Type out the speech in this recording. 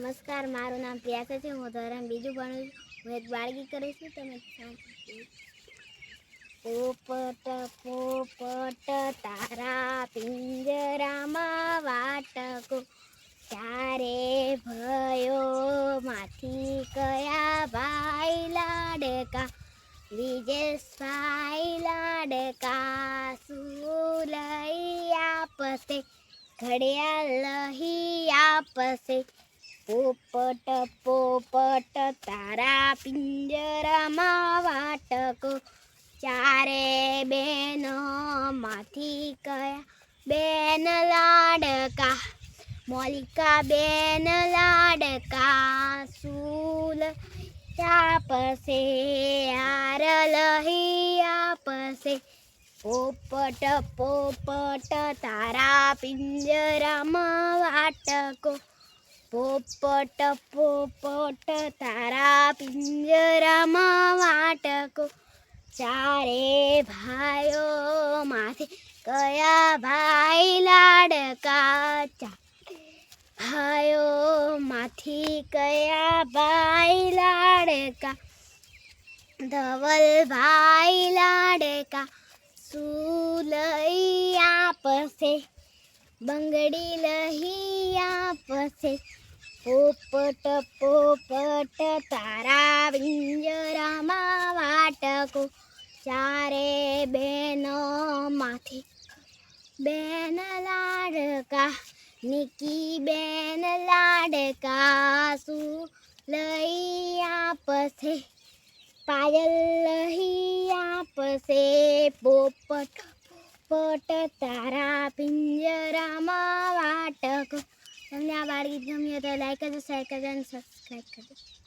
નમસ્કાર, મારું નામ પ્રિયાસા છે. હું ધોરણ બીજું ભણું છું. હું એક બાળગીત કરું છું. તમે પોપટ પોપટ તારા પિંજરામાં વાટકો, ત્યારે ભયો માંથી કયા ભાઈ લાડકા, વિજેશભાઈ લાડકા શું લઈ આપશે, ઘડિયાળ લઈ આપશે. પોપટ પોપટ તારા પિંજરામાં વાટકો, ચારે બેનો માંથી કયા બેન લાડકા, મોલિકા બેન લાડકા શું લઈ આપશે, યાર લઈ આપશે. પોપટ પોપટ તારા પિંજરામાં વાટકો, પોપટ પોપટ તારા પિંજરામાં વાટકો, ચારે ભાઈઓ માંથી કયા ભાઈ લાડકા, ચારે ભાઈઓ માંથી કયા ભાઈ લાડકા, ધવલભાઈ લાડકા શું લઈ આપશે, બંગડી લઈ આપશે. પોપટ પોપટ તારા પિંજરામાં વાટકો, ચારે બેનો માંથી બેન લાડકા, નિકી બેન લાડકા શું લઈ આપશે, પાયલ લઈ આપશે. પોપટ પોપટ તારા પિંજરામાં વાટકો. તમને આ બાળગીત ગમ્યું તો લાઈક કરજો, શેર કરજો અને સબસ્ક્રાઈબ કરજો.